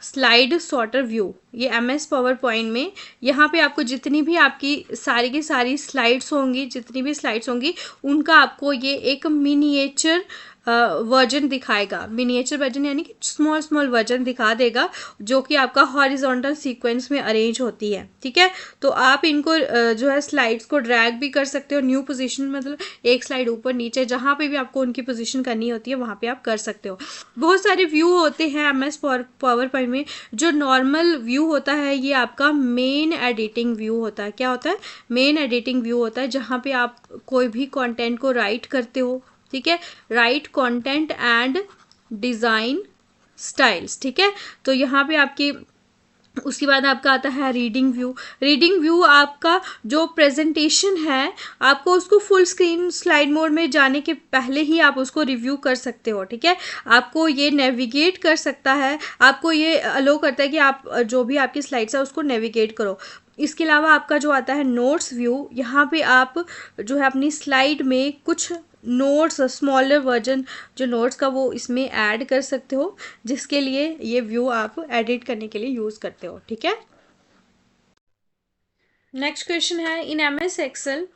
स्लाइड सॉर्टर व्यू। ये MS पावर पॉइंट में यहाँ पे आपको जितनी भी आपकी सारी की सारी स्लाइड्स होंगी, जितनी भी स्लाइड्स होंगी, उनका आपको ये एक मिनिएचर वर्जन दिखाएगा। मिनिएचर वर्जन यानी कि स्मॉल स्मॉल वर्जन दिखा देगा, जो कि आपका हॉरिजॉन्टल सीक्वेंस में अरेंज होती है। ठीक है, तो आप इनको जो है स्लाइड्स को ड्रैग भी कर सकते हो न्यू पोजीशन, मतलब एक स्लाइड ऊपर नीचे, जहाँ पे भी आपको उनकी पोजीशन करनी होती है वहाँ पे आप कर सकते हो। बहुत सारे व्यू होते हैं MS पावर पॉइंट में। जो नॉर्मल व्यू होता है ये आपका मेन एडिटिंग व्यू होता है। क्या होता है, मेन एडिटिंग व्यू होता है, जहाँ पे आप कोई भी कंटेंट को राइट करते हो। ठीक है, right content and design styles. ठीक है, तो यहाँ पे आपकी उसके बाद आपका आता है रीडिंग व्यू। रीडिंग व्यू आपका जो प्रेजेंटेशन है, आपको उसको फुल स्क्रीन स्लाइड मोड में जाने के पहले ही आप उसको रिव्यू कर सकते हो। ठीक है, आपको ये नेविगेट कर सकता है, आपको ये अलो करता है कि आप जो भी आपकी स्लाइड्स है उसको नेविगेट करो। इसके अलावा आपका जो आता है नोट्स व्यू, यहाँ पे आप जो है अपनी स्लाइड में कुछ नोट्स, स्मॉलर वर्जन जो नोट्स का, वो इसमें ऐड कर सकते हो, जिसके लिए ये व्यू आप एडिट करने के लिए यूज़ करते हो। ठीक है, नेक्स्ट क्वेश्चन है, in MS Excel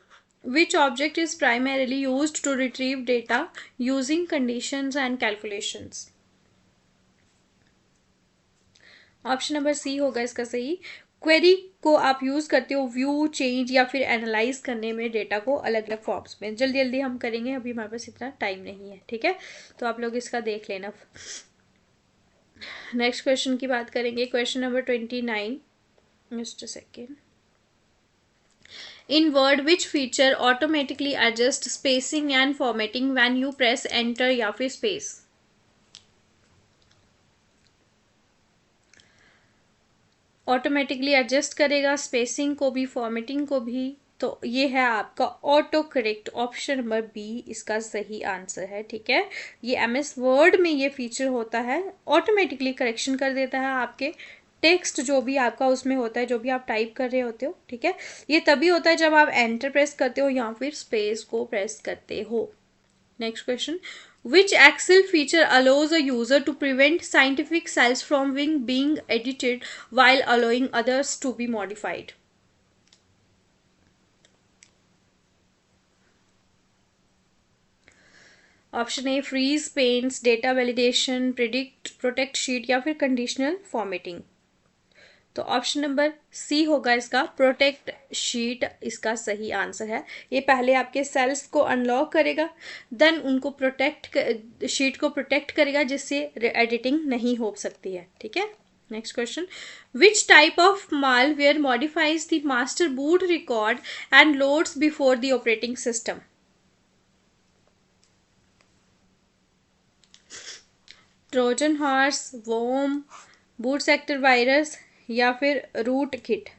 which object is primarily used to retrieve data using conditions and calculations? Option number C होगा इसका सही। क्वेरी को आप यूज़ करते हो व्यू, चेंज या फिर एनालाइज करने में डेटा को अलग अलग फॉर्म्स में। जल्दी जल्दी हम करेंगे, अभी हमारे पास इतना टाइम नहीं है। ठीक है, तो आप लोग इसका देख लेना। नेक्स्ट क्वेश्चन की बात करेंगे, question number 29। Just a second. In Word, which feature automatically adjust spacing and formatting when you press enter या फिर space? ऑटोमेटिकली एडजस्ट करेगा स्पेसिंग को भी, फॉर्मेटिंग को भी। तो ये है आपका auto correct, option number B इसका सही आंसर है। ठीक है, ये MS वर्ड में ये फीचर होता है, ऑटोमेटिकली करेक्शन कर देता है आपके टेक्स्ट जो भी आपका उसमें होता है, जो भी आप टाइप कर रहे होते हो। ठीक है, ये तभी होता है जब आप एंटर प्रेस करते हो या फिर स्पेस को प्रेस करते हो। Next question, which Excel feature allows a user to prevent scientific cells from being edited while allowing others to be modified? Option A freeze panes, data validation, protect sheet या फिर कंडीशनल फॉर्मेटिंग। तो ऑप्शन नंबर सी होगा इसका, प्रोटेक्ट शीट इसका सही आंसर है। ये पहले आपके सेल्स को अनलॉक करेगा, देन उनको शीट को प्रोटेक्ट करेगा, जिससे एडिटिंग नहीं हो सकती है। ठीक है, next question, which type of malware modifies the master boot record and loads before the operating system? Trojan horse, worm, boot sector virus या फिर रूट किट।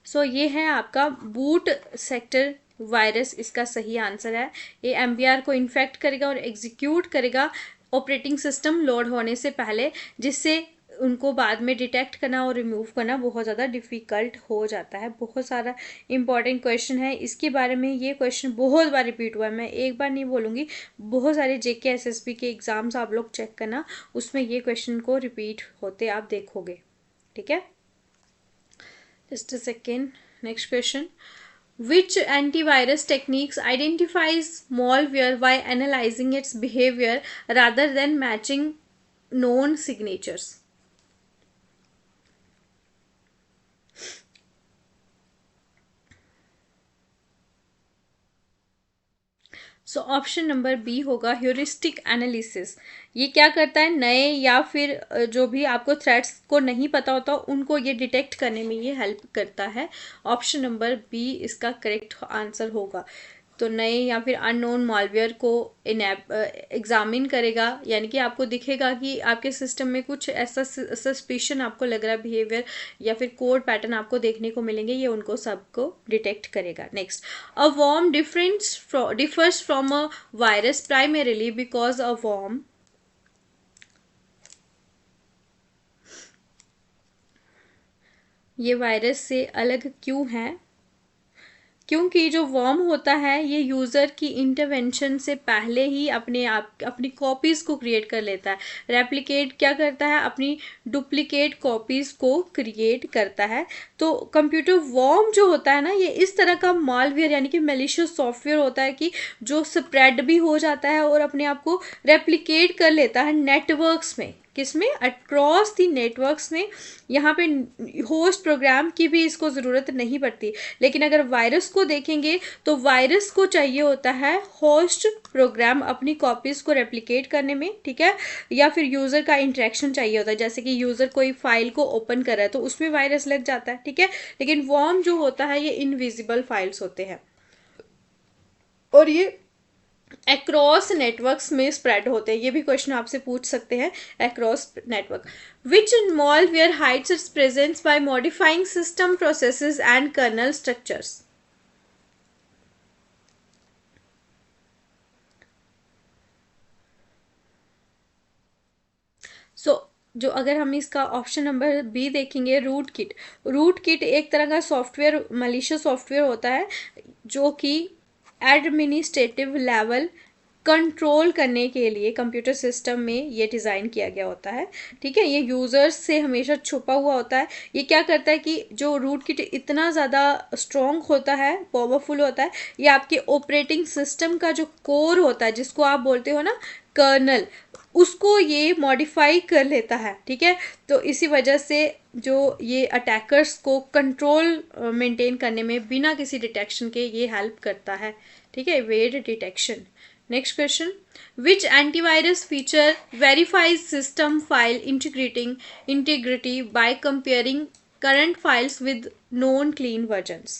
सो ये है आपका बूट सेक्टर वायरस इसका सही आंसर है। ये एमबीआर को इन्फेक्ट करेगा और एग्जीक्यूट करेगा ऑपरेटिंग सिस्टम लोड होने से पहले, जिससे उनको बाद में डिटेक्ट करना और रिमूव करना बहुत ज़्यादा डिफ़िकल्ट हो जाता है। बहुत सारा इंपॉर्टेंट क्वेश्चन है इसके बारे में, ये क्वेश्चन बहुत बार रिपीट हुआ है, मैं एक बार नहीं बोलूँगी, बहुत सारे जेके एसएसबी के एग्ज़ाम्स आप लोग चेक करना, उसमें ये क्वेश्चन को रिपीट होते आप देखोगे। ठीक है, just a second. Next question, which antivirus techniques identifies malware by analyzing its behavior rather than matching known signatures? So option number B होगा ह्यूरिस्टिक एनालिसिस। ये क्या करता है, नए या फिर जो भी आपको थ्रेट्स को नहीं पता होता उनको ये डिटेक्ट करने में ये हेल्प करता है। ऑप्शन नंबर बी इसका करेक्ट आंसर होगा। तो नए या फिर अननोन मालवेयर को एग्जामिन करेगा, यानी कि आपको दिखेगा कि आपके सिस्टम में कुछ ऐसा सस्पिशन आपको लग रहा है, बिहेवियर या फिर कोड पैटर्न आपको देखने को मिलेंगे, ये उनको सबको डिटेक्ट करेगा। Next, a worm differs from a virus primarily because a worm ये वायरस से अलग क्यों है? क्योंकि जो वर्म होता है ये यूज़र की इंटरवेंशन से पहले ही अपनी कॉपीज़ को क्रिएट कर लेता है। रेप्लिकेट क्या करता है, अपनी डुप्लीकेट कॉपीज़ को क्रिएट करता है। तो कंप्यूटर वर्म जो होता है ना, ये इस तरह का मालवेयर यानी कि मैलिशियस सॉफ्टवेयर होता है कि जो स्प्रेड भी हो जाता है और अपने आप को रेप्लिकेट कर लेता है नेटवर्क्स में। किसमें? अक्रॉस दी नेटवर्क्स में। यहाँ पे होस्ट प्रोग्राम की भी इसको ज़रूरत नहीं पड़ती। लेकिन अगर वायरस को देखेंगे तो वायरस को चाहिए होता है होस्ट प्रोग्राम अपनी कॉपीज़ को रेप्लिकेट करने में। ठीक है, या फिर यूज़र का इंटरेक्शन चाहिए होता है, जैसे कि यूज़र कोई फाइल को ओपन कर रहा है तो उसमें वायरस लग जाता है। ठीक है, लेकिन वर्म जो होता है ये इनविजिबल फाइल्स होते हैं और ये अक्रॉस नेटवर्क्स में स्प्रेड होते हैं। ये भी क्वेश्चन आपसे पूछ सकते हैं, across network. Which malware hides its presence by modifying system processes and kernel structures? जो अगर हम इसका ऑप्शन नंबर बी देखेंगे, रूट किट एक तरह का सॉफ्टवेयर, मलिशियस सॉफ्टवेयर होता है जो कि एडमिनिस्ट्रेटिव लेवल कंट्रोल करने के लिए कंप्यूटर सिस्टम में ये डिज़ाइन किया गया होता है। ठीक है, ये यूज़र्स से हमेशा छुपा हुआ होता है। ये क्या करता है कि जो रूट किट इतना ज़्यादा स्ट्रॉन्ग होता है, पावरफुल होता है, ये आपके ऑपरेटिंग सिस्टम का जो कोर होता है, जिसको आप बोलते हो ना कर्नल, उसको ये मॉडिफाई कर लेता है। ठीक है, तो इसी वजह से जो ये अटैकर्स को कंट्रोल मेंटेन करने में बिना किसी डिटेक्शन के ये हेल्प करता है। ठीक है, evade detection. Next question, which antivirus feature verifies system file integrity by comparing current files with known clean versions?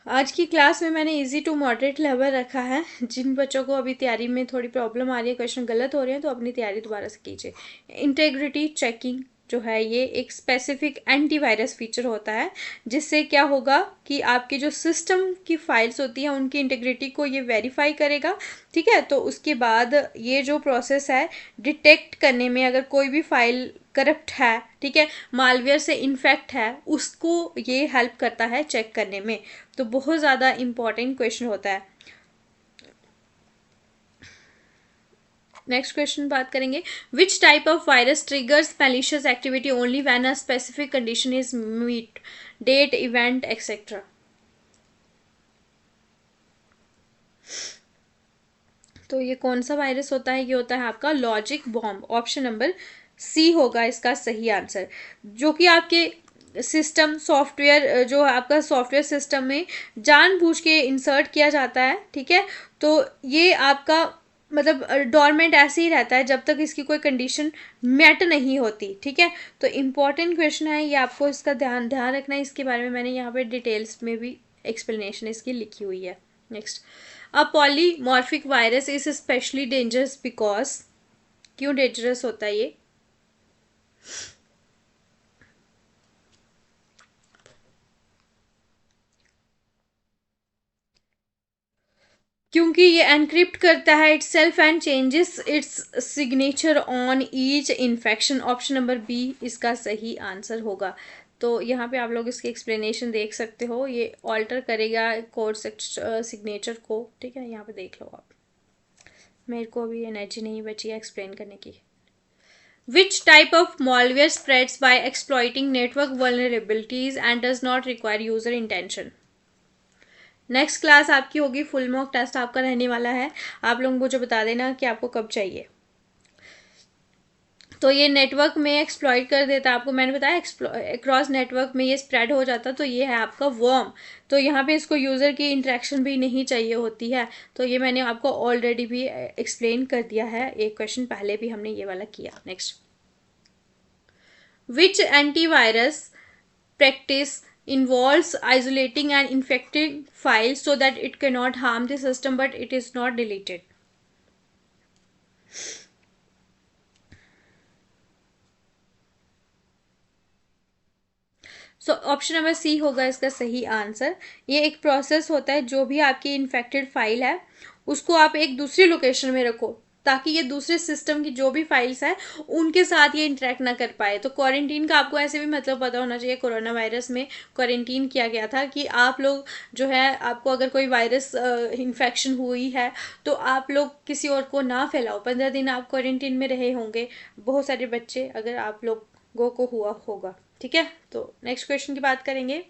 आज की क्लास में मैंने इजी टू मॉडरेट लेवल रखा है। जिन बच्चों को अभी तैयारी में थोड़ी प्रॉब्लम आ रही है, क्वेश्चन गलत हो रहे हैं, तो अपनी तैयारी दोबारा से कीजिए। इंटेग्रिटी चेकिंग जो है ये एक स्पेसिफिक एंटीवायरस फीचर होता है, जिससे क्या होगा कि आपकी जो सिस्टम की फाइल्स होती हैं उनकी इंटीग्रिटी को ये वेरीफाई करेगा। ठीक है, तो उसके बाद ये जो प्रोसेस है डिटेक्ट करने में, अगर कोई भी फाइल करप्ट है, ठीक है, मालवेयर से इन्फेक्ट है, उसको ये हेल्प करता है चेक करने में। तो बहुत ज़्यादा इंपॉर्टेंट क्वेश्चन होता है। नेक्स्ट क्वेश्चन बात करेंगे, which type of virus triggers malicious activity only when a specific condition is meet, date, event, etcetera? तो ये कौन सा वायरस होता है? ये होता है आपका logic bomb. Option number C होगा इसका सही आंसर, जो कि आपके सिस्टम सॉफ्टवेयर, जो आपका सॉफ्टवेयर सिस्टम में जानबूझ के इंसर्ट किया जाता है, ठीक है। तो ये आपका मतलब डोरमेंट ऐसे ही रहता है जब तक इसकी कोई कंडीशन मेट नहीं होती, ठीक है। तो इम्पॉर्टेंट क्वेश्चन है ये, आपको इसका ध्यान ध्यान रखना है। इसके बारे में मैंने यहाँ पे डिटेल्स में भी एक्सप्लेनेशन इसकी लिखी हुई है। Next, a polymorphic virus is specially dangerous because, क्यों डेंजरस होता है ये? क्योंकि ये एनक्रिप्ट करता है itself and changes its signature on each infection. Option number B इसका सही आंसर होगा। तो यहाँ पे आप लोग इसकी एक्सप्लेनेशन देख सकते हो, ये ऑल्टर करेगा कोड सिग्नेचर को, ठीक है। यहाँ पे देख लो आप, मेरे को अभी एनर्जी नहीं बची है एक्सप्लेन करने की। Which type of malware spreads by exploiting network vulnerabilities and does not require user intention? Next class आपकी होगी, फुल मॉक टेस्ट आपका रहने वाला है। आप लोग मुझे बता देना कि आपको कब चाहिए। तो ये नेटवर्क में एक्सप्लॉइट कर देता है, आपको मैंने बताया अक्रॉस नेटवर्क में ये स्प्रेड हो जाता, तो ये है आपका वर्म। तो यहाँ पे इसको यूज़र की इंटरेक्शन भी नहीं चाहिए होती है। तो ये मैंने आपको ऑलरेडी भी एक्सप्लेन कर दिया है, एक क्वेश्चन पहले भी हमने ये वाला किया। Next, which antivirus practice involves isolating an infected file so that it cannot harm the system but it is not deleted? So option number C होगा इसका सही आंसर। ये एक प्रोसेस होता है, जो भी आपकी इन्फेक्टेड फाइल है उसको आप एक दूसरी लोकेशन में रखो ताकि ये दूसरे सिस्टम की जो भी फाइल्स हैं उनके साथ ये इंटरेक्ट ना कर पाए। तो क्वारंटीन का आपको ऐसे भी मतलब पता होना चाहिए। कोरोना वायरस में क्वारंटीन किया गया था कि आप लोग जो है, आपको अगर कोई वायरस इन्फेक्शन हुई है तो आप लोग किसी और को ना फैलाओ। 15 दिन आप क्वारंटीन में रहे होंगे, बहुत सारे बच्चे, अगर आप लोगों को हुआ होगा, ठीक है। तो नेक्स्ट क्वेश्चन की बात करेंगे।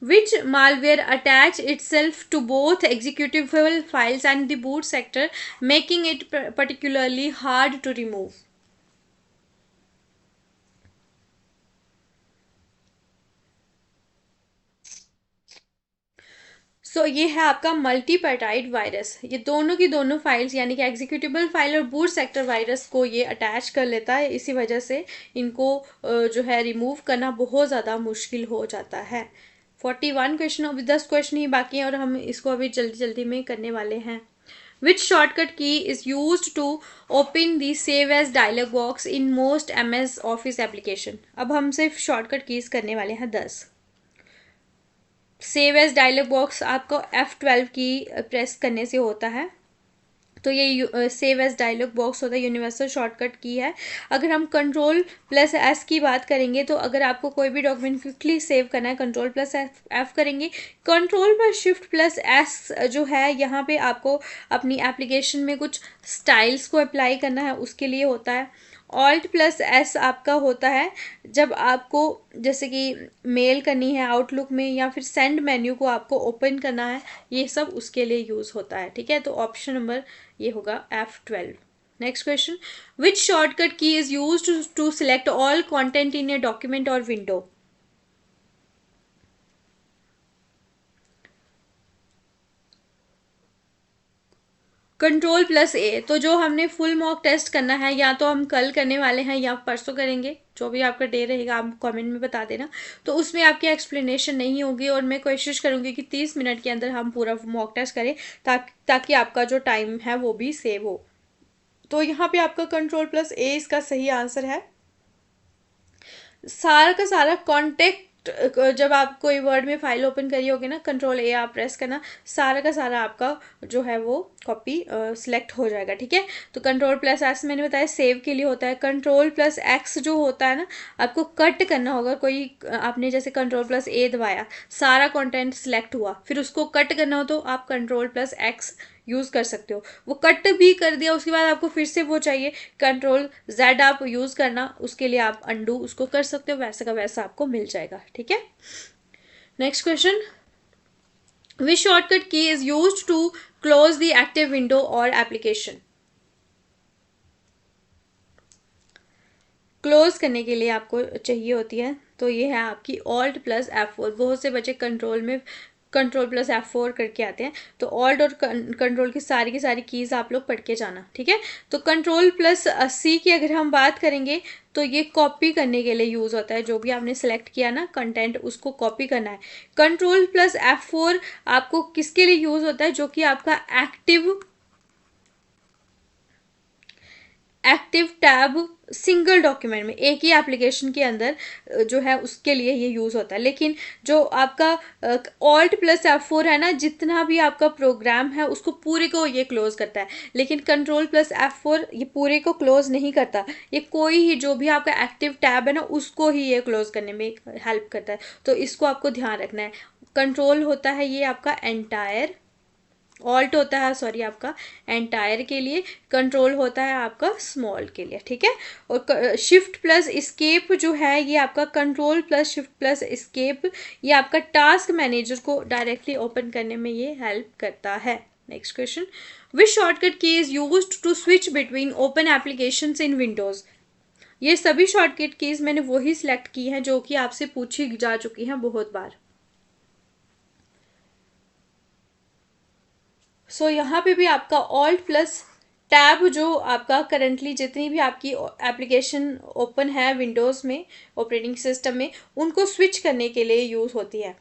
Which malware attach itself to both executable files and the boot sector, making it particularly hard to remove? ये है आपका मल्टीपेटाइड वायरस। ये दोनों की दोनों फाइल्स यानी कि एग्जीक्यूटेबल फाइल और बूट सेक्टर वायरस को ये अटैच कर लेता है। इसी वजह से इनको जो है रिमूव करना बहुत ज़्यादा मुश्किल हो जाता है। 41 क्वेश्चन, अभी 10 क्वेश्चन ही बाकी हैं और हम इसको अभी जल्दी जल्दी में करने वाले हैं। Which shortcut key is used to open the save as dialog box in most MS Office application? अब हम सिर्फ शॉर्टकट कीज करने वाले हैं 10। सेव एज डायलॉग बॉक्स आपको F12 की प्रेस करने से होता है। तो ये सेव एज डायलॉग बॉक्स होता है, यूनिवर्सल शॉर्टकट की है। अगर हम कंट्रोल प्लस एस की बात करेंगे तो अगर आपको कोई भी डॉक्यूमेंट क्विकली सेव करना है, कंट्रोल प्लस एफ करेंगे। कंट्रोल पर शिफ्ट प्लस एस जो है, यहाँ पे आपको अपनी एप्लीकेशन में कुछ स्टाइल्स को अप्लाई करना है, उसके लिए होता है। ऑल्ट प्लस एस आपका होता है जब आपको जैसे कि मेल करनी है आउटलुक में, या फिर सेंड मेन्यू को आपको ओपन करना है, ये सब उसके लिए यूज़ होता है, ठीक है। तो ऑप्शन नंबर ये होगा F12। Next question, which shortcut key is use to select all content in a document और विंडो? Control plus A. तो जो हमने फुल मॉक टेस्ट करना है, या तो हम कल करने वाले हैं या परसों करेंगे, जो भी आपका डे रहेगा आप कमेंट में बता देना। तो उसमें आपकी एक्सप्लेनेशन नहीं होगी और मैं कोशिश करूंगी कि 30 मिनट के अंदर हम पूरा मॉक टेस्ट करें ताकि आपका जो टाइम है वो भी सेव हो। तो यहाँ पे आपका कंट्रोल प्लस ए इसका सही आंसर है। सारा का सारा कॉन्टेक्ट, जब आप कोई वर्ड में फाइल ओपन करी होगी ना, कंट्रोल ए आप प्रेस करना, सारा का सारा आपका जो है वो कॉपी सिलेक्ट हो जाएगा, ठीक है। तो कंट्रोल प्लस एक्स मैंने बताया सेव के लिए होता है। कंट्रोल प्लस एक्स जो होता है ना, आपको कट करना होगा। कोई आपने जैसे कंट्रोल प्लस ए दबाया, सारा कंटेंट सिलेक्ट हुआ, फिर उसको कट करना हो तो आप कंट्रोल प्लस एक्स यूज़ कर सकते हो। वो कट भी कर दिया, उसके बाद आपको फिर से वो चाहिए, कंट्रोल जेड आप यूज़ करना, उसके लिए आप अंडू उसको कर सकते हो, वैसा का वैसा आपको मिल जाएगा, ठीक है। Next question, which shortcut key is use to close the active window और एप्लीकेशन। क्लोज करने के लिए आपको चाहिए होती है, तो ये है आपकी ऑल्ट प्लस F4। बहुत से बच्चे कंट्रोल में कंट्रोल प्लस F4 करके आते हैं, तो ऑल्ट और कंट्रोल की सारी कीज़ आप लोग पढ़ के जाना, ठीक है। तो कंट्रोल प्लस C की अगर हम बात करेंगे तो ये कॉपी करने के लिए यूज़ होता है। जो भी आपने सेलेक्ट किया ना कंटेंट, उसको कॉपी करना है। कंट्रोल प्लस F4 आपको किसके लिए यूज़ होता है? जो कि आपका एक्टिव टैब सिंगल डॉक्यूमेंट में, एक ही एप्लीकेशन के अंदर जो है उसके लिए ये यूज़ होता है। लेकिन जो आपका ऑल्ट प्लस F4 है ना, जितना भी आपका प्रोग्राम है उसको पूरे को ये क्लोज करता है। लेकिन कंट्रोल प्लस F4 ये पूरे को क्लोज नहीं करता, ये कोई ही जो भी आपका एक्टिव टैब है ना उसको ही ये क्लोज करने में हेल्प करता है। तो इसको आपको ध्यान रखना है। कंट्रोल होता है ये आपका एंटायर, ऑल्ट होता है सॉरी आपका एंटायर के लिए, कंट्रोल होता है आपका स्मॉल के लिए, ठीक है। और शिफ्ट प्लस एस्केप जो है ये आपका control plus shift plus escape, ये आपका टास्क मैनेजर को डायरेक्टली ओपन करने में ये हेल्प करता है। Next question, which shortcut key is used to switch between open applications in Windows. ये सभी शॉर्टकट कीज मैंने वही सिलेक्ट की हैं जो कि आपसे पूछी जा चुकी हैं बहुत बार। सो यहाँ पे भी आपका ऑल्ट प्लस टैब जो आपका करंटली जितनी भी आपकी एप्लीकेशन ओपन है विंडोज़ में ऑपरेटिंग सिस्टम में, उनको स्विच करने के लिए यूज़ होती है।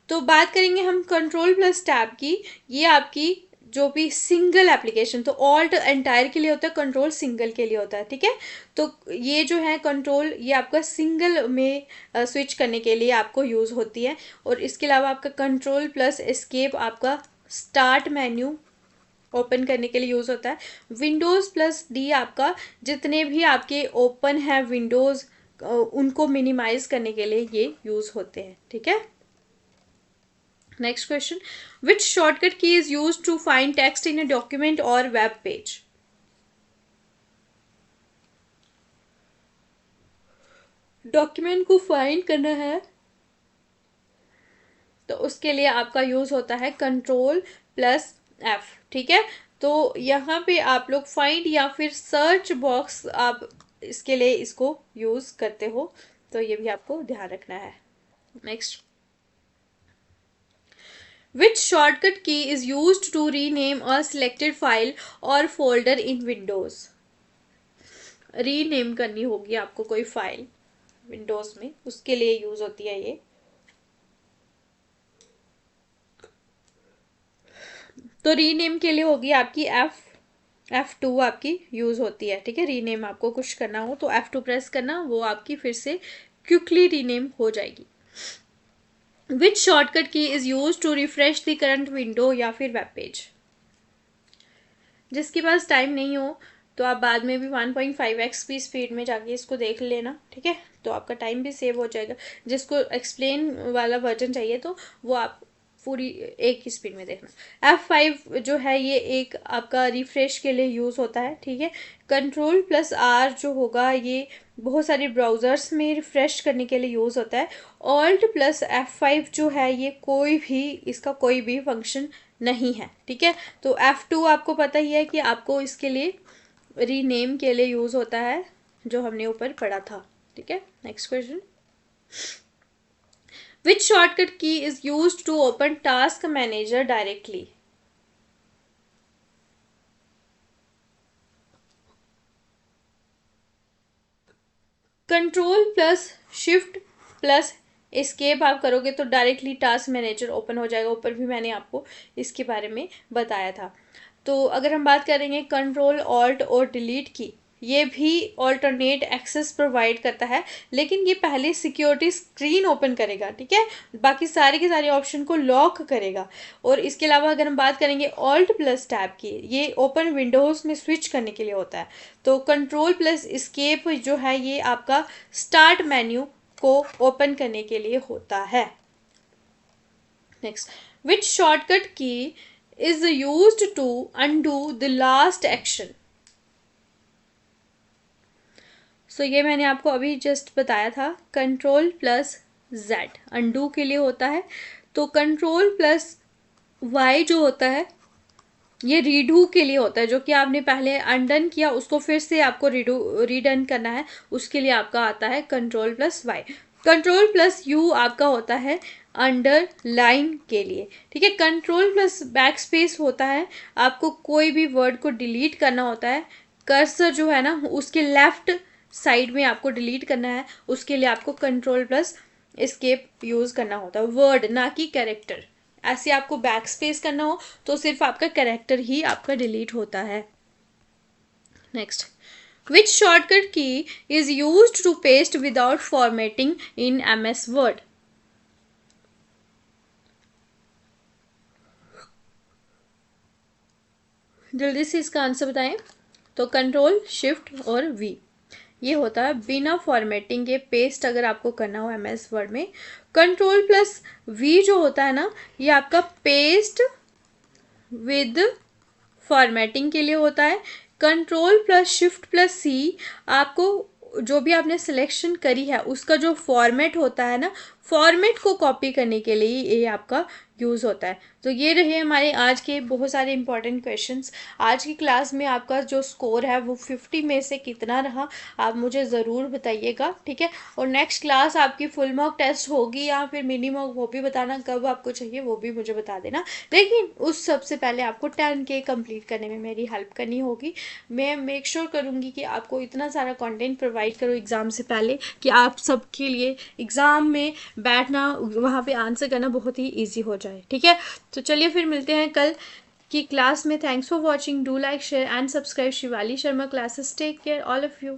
तो बात करेंगे हम कंट्रोल प्लस टैब की। ये आपकी जो भी सिंगल एप्लीकेशन, तो ऑल्ट एंटायर के लिए होता है, कंट्रोल सिंगल के लिए होता है, ठीक है। तो ये जो है कंट्रोल ये आपका सिंगल में स्विच करने के लिए आपको यूज़ होती है। और इसके अलावा आपका कंट्रोल प्लस एस्केप आपका स्टार्ट मेन्यू ओपन करने के लिए यूज़ होता है। विंडोज़ प्लस डी आपका जितने भी आपके ओपन है विंडोज़ उनको मिनिमाइज करने के लिए ये यूज़ होते हैं, ठीक है। Next question, which shortcut key is use to find text in a document और वेब पेज। डॉक्यूमेंट को फाइंड करना है तो उसके लिए आपका यूज होता है कंट्रोल प्लस F, ठीक है। तो यहाँ पे आप लोग फाइंड या फिर सर्च बॉक्स आप इसके लिए इसको यूज करते हो, तो ये भी आपको ध्यान रखना है। Next, which shortcut key is used to rename a selected file or folder in Windows। Rename करनी होगी आपको कोई फाइल विंडोज में, उसके लिए यूज होती है ये। तो रीनेम के लिए होगी आपकी F2 आपकी यूज होती है, ठीक है। रीनेम आपको कुछ करना हो तो F2 प्रेस करना, वो आपकी फिर से क्विकली रीनेम हो जाएगी। Which shortcut key is use to refresh the current window या फिर वेब पेज। जिसके पास टाइम नहीं हो तो आप बाद में भी 1.5x की स्पीड में जाके इसको देख लेना, ठीक है। तो आपका टाइम भी सेव हो जाएगा। जिसको एक्सप्लेन वाला वर्जन चाहिए तो वो आप पूरी एक ही स्पीड में देखना। F5 जो है ये एक आपका रिफ्रेश के लिए यूज़ होता है, ठीक है। कंट्रोल प्लस R जो होगा ये बहुत सारे ब्राउज़र्स में रिफ़्रेश करने के लिए यूज़ होता है। ऑल्ट प्लस F5 जो है ये कोई भी इसका कोई भी फंक्शन नहीं है, ठीक है। तो F2 आपको पता ही है कि आपको इसके लिए रीनेम के लिए यूज़ होता है, जो हमने ऊपर पढ़ा था, ठीक है। Next question, which shortcut key is used to open task manager directly। Control plus shift plus escape आप करोगे तो डायरेक्टली टास्क मैनेजर ओपन हो जाएगा। ऊपर भी मैंने आपको इसके बारे में बताया था। तो अगर हम बात करेंगे कंट्रोल ऑल्ट और डिलीट की, ये भी ऑल्टरनेट एक्सेस प्रोवाइड करता है, लेकिन ये पहले सिक्योरिटी स्क्रीन ओपन करेगा, ठीक है। बाकी सारे के सारे ऑप्शन को लॉक करेगा। और इसके अलावा अगर हम बात करेंगे ऑल्ट प्लस टैब की, ये ओपन विंडोज़ में स्विच करने के लिए होता है। तो कंट्रोल प्लस एस्केप जो है ये आपका स्टार्ट मेन्यू को ओपन करने के लिए होता है। Next, which shortcut key is used to undo the last action. So ये मैंने आपको अभी जस्ट बताया था, कंट्रोल प्लस Z अनडू के लिए होता है। तो कंट्रोल प्लस Y जो होता है ये रीडू के लिए होता है, जो कि आपने पहले अनडन किया उसको फिर से आपको रीडन करना है, उसके लिए आपका आता है Ctrl+Y। Ctrl+U आपका होता है अंडरलाइन के लिए, ठीक है। Ctrl+बैक स्पेस होता है आपको कोई भी वर्ड को डिलीट करना होता है, कर्सर जो है ना उसके लेफ्ट साइड में आपको डिलीट करना है, उसके लिए आपको Ctrl+Escape यूज़ करना होता है, वर्ड ना कि कैरेक्टर। ऐसे आपको बैक स्पेस करना हो तो सिर्फ आपका कैरेक्टर ही आपका डिलीट होता है। Next, which shortcut key is used to paste without formatting in MS Word? जल्दी से इसका आंसर बताएं। तो Ctrl+Shift+V ये होता है बिना फॉर्मेटिंग के पेस्ट अगर आपको करना हो MS वर्ड में। Ctrl+V जो होता है ना, ये आपका पेस्ट विद फॉर्मेटिंग के लिए होता है। Ctrl+Shift+C आपको जो भी आपने सिलेक्शन करी है उसका जो फॉर्मेट होता है ना, फॉर्मेट को कॉपी करने के लिए ये आपका यूज़ होता है। तो ये रहे हमारे आज के बहुत सारे इंपॉर्टेंट क्वेश्चंस। आज की क्लास में आपका जो स्कोर है वो 50 में से कितना रहा आप मुझे ज़रूर बताइएगा, ठीक है। और नेक्स्ट क्लास आपकी फुल मॉक टेस्ट होगी या फिर मिनी मॉक, वो भी बताना कब आपको चाहिए, वो भी मुझे बता देना। लेकिन उस सबसे पहले आपको 10K कंप्लीट करने में मेरी हेल्प करनी होगी। मैं मेक श्योर करूँगी कि आपको इतना सारा कंटेंट प्रोवाइड करो एग्ज़ाम से पहले कि आप सबके लिए एग्ज़ाम में बैठना, वहाँ पे आंसर करना बहुत ही ईजी हो जाए, ठीक है। तो चलिए फिर मिलते हैं कल की क्लास में। Thanks for watching, do like share and subscribe Shivali Sharma classes. Take care all of you.